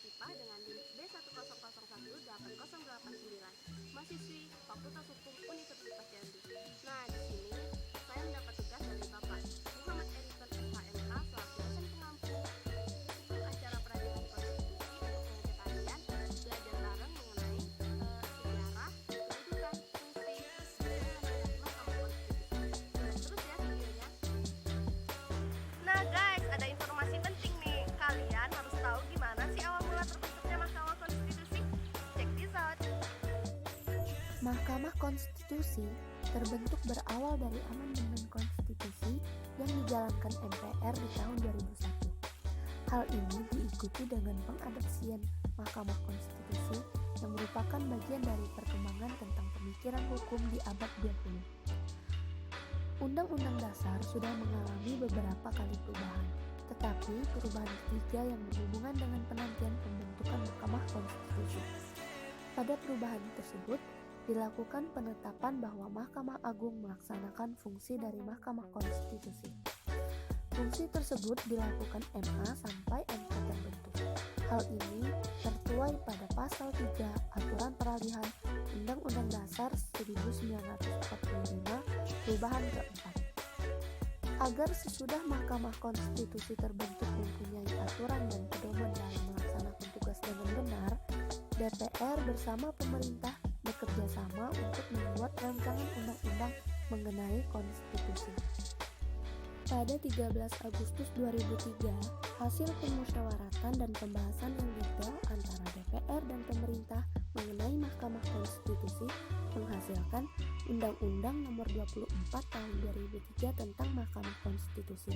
FIPA dengan NIM B100180809, mahasiswi Fakultas Hukum Universitas Jambi. Nah, di sini saya mendapat tugas dari Bapak Muhammad Eriton SHMK selaku dosen pengampu acara peradilan konstitusi untuk mengajak kalian belajar bareng mengenai sejarah, kedudukan, fungsi, dan Mahkamah Konstitusi. Terus ya videonya. Nah guys, ada informasi penting nih. Kalian harus tahu gimana sih awal mula terbentuknya Mahkamah Konstitusi. Check this out. Mahkamah Konstitusi terbentuk berawal dari amandemen konstitusi yang dijalankan MPR di tahun 2001. Hal ini diikuti dengan pengadopsian Mahkamah Konstitusi yang merupakan bagian dari perkembangan tentang pemikiran hukum di abad 20. Undang-Undang Dasar sudah mengalami beberapa kali perubahan, tetapi perubahan ketiga yang berhubungan dengan penantian pembentukan Mahkamah Konstitusi. Pada perubahan tersebut, dilakukan penetapan bahwa Mahkamah Agung melaksanakan fungsi dari Mahkamah Konstitusi. Fungsi tersebut dilakukan MA sampai MK terbentuk. Hal ini tertuai pada pasal 3 Aturan Peralihan Undang-Undang Dasar 1945 perubahan keempat. Agar sesudah Mahkamah Konstitusi terbentuk mempunyai aturan dan pedoman dalam melaksanakan tugas dengan benar, DPR bersama pemerintah bekerja sama untuk membuat rancangan undang-undang mengenai konstitusi. Pada 13 Agustus 2003, hasil pemusyawaratan dan pembahasan yang detail antara DPR dan pemerintah mengenai Mahkamah Konstitusi menghasilkan Undang-Undang Nomor 24 Tahun 2003 tentang Mahkamah Konstitusi.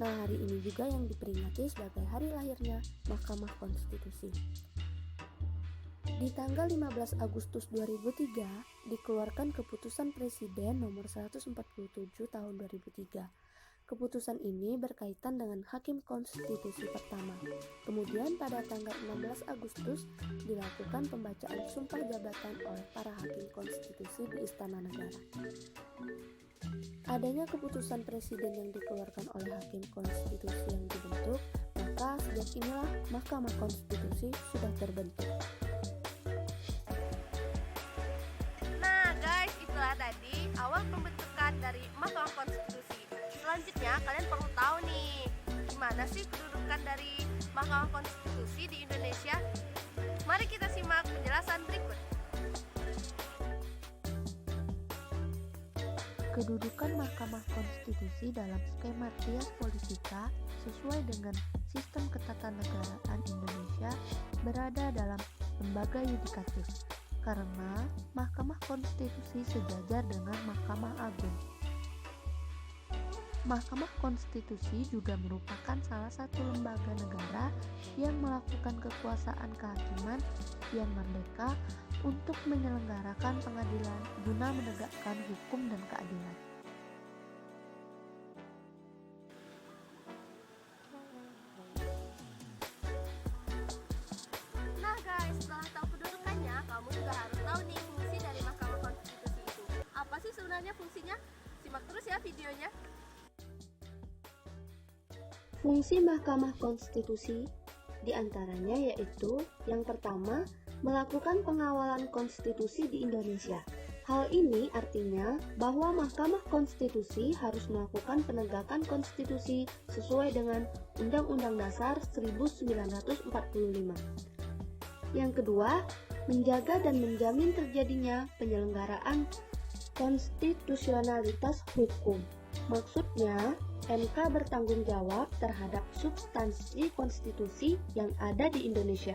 Nah, hari ini juga yang diperingati sebagai hari lahirnya Mahkamah Konstitusi. Di tanggal 15 Agustus 2003, dikeluarkan Keputusan Presiden Nomor 147 Tahun 2003. Keputusan ini berkaitan dengan Hakim Konstitusi pertama. Kemudian pada tanggal 16 Agustus dilakukan pembacaan sumpah jabatan oleh para Hakim Konstitusi di Istana Negara. Adanya keputusan Presiden yang dikeluarkan oleh Hakim Konstitusi yang dibentuk, maka sejak inilah Mahkamah Konstitusi sudah terbentuk. Itulah tadi awal pembentukan dari Mahkamah Konstitusi. Selanjutnya kalian perlu tahu nih, gimana sih kedudukan dari Mahkamah Konstitusi di Indonesia? Mari kita simak penjelasan berikut. Kedudukan Mahkamah Konstitusi dalam skema trias politika sesuai dengan sistem ketatanegaraan Indonesia berada dalam lembaga yudikatif, karena Mahkamah Konstitusi sejajar dengan Mahkamah Agung. Mahkamah Konstitusi juga merupakan salah satu lembaga negara yang melakukan kekuasaan kehakiman yang merdeka untuk menyelenggarakan pengadilan guna menegakkan hukum dan keadilan. Nah guys, setelah tahu kedudukannya, kamu juga harus tahu nih fungsi dari Mahkamah Konstitusi itu. Apa sih sebenarnya fungsinya? Simak terus ya videonya. Fungsi Mahkamah Konstitusi diantaranya yaitu yang pertama, melakukan pengawalan konstitusi di Indonesia. Hal ini artinya bahwa Mahkamah Konstitusi harus melakukan penegakan konstitusi sesuai dengan Undang-Undang Dasar 1945. Yang kedua, menjaga dan menjamin terjadinya penyelenggaraan konstitusionalitas hukum. Maksudnya, MK bertanggung jawab terhadap substansi konstitusi yang ada di Indonesia.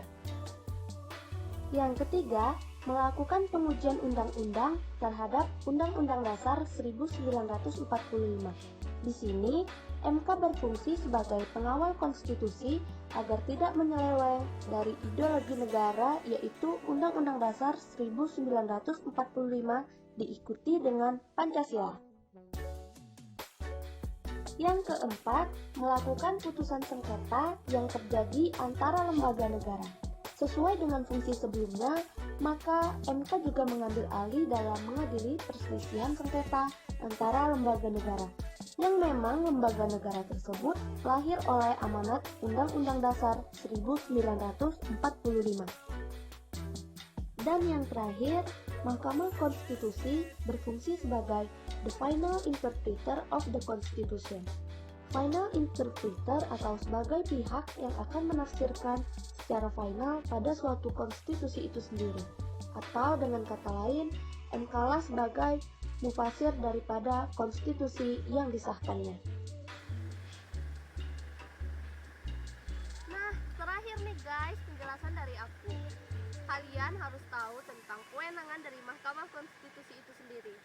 Yang ketiga, melakukan pengujian undang-undang terhadap Undang-Undang Dasar 1945. Di sini, MK berfungsi sebagai pengawal konstitusi agar tidak menyeleweng dari ideologi negara, yaitu Undang-Undang Dasar 1945 diikuti dengan Pancasila. Yang keempat, melakukan putusan sengketa yang terjadi antara lembaga negara. Sesuai dengan fungsi sebelumnya, maka MK juga mengambil alih dalam mengadili perselisihan sengketa antara lembaga negara. yang memang lembaga negara tersebut lahir oleh amanat Undang-Undang Dasar 1945. Dan yang terakhir, Mahkamah Konstitusi berfungsi sebagai the final interpreter of the Constitution. Final interpreter atau sebagai pihak yang akan menafsirkan secara final pada suatu konstitusi itu sendiri. Atau dengan kata lain, MK lah sebagai mufasir daripada konstitusi yang disahkannya. Nah, terakhir nih guys, penjelasan dari aku. Kalian harus tahu tentang kewenangan dari Mahkamah Konstitusi itu sendiri.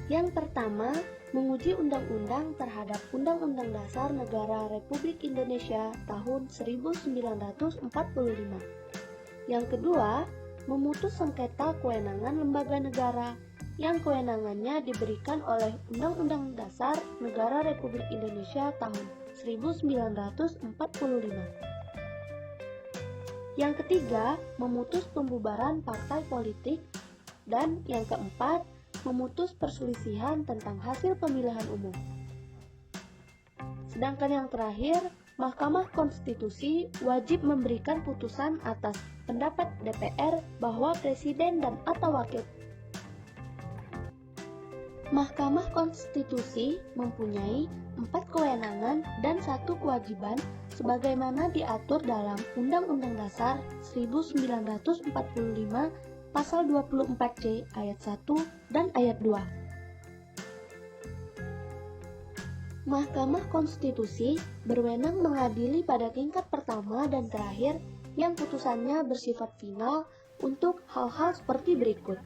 Yang pertama, menguji undang-undang terhadap Undang-Undang Dasar Negara Republik Indonesia tahun 1945. Yang kedua, memutus sengketa kewenangan lembaga negara yang kewenangannya diberikan oleh Undang-Undang Dasar Negara Republik Indonesia tahun 1945. Yang ketiga, memutus pembubaran partai politik. Dan yang keempat, memutus perselisihan tentang hasil pemilihan umum. Sedangkan yang terakhir, Mahkamah Konstitusi wajib memberikan putusan atas pendapat DPR bahwa presiden dan atau wakil. Mahkamah Konstitusi mempunyai 4 kewenangan dan 1 kewajiban sebagaimana diatur dalam Undang-Undang Dasar 1945 Pasal 24C ayat 1 dan ayat 2. Mahkamah Konstitusi berwenang mengadili pada tingkat pertama dan terakhir yang putusannya bersifat final untuk hal-hal seperti berikut.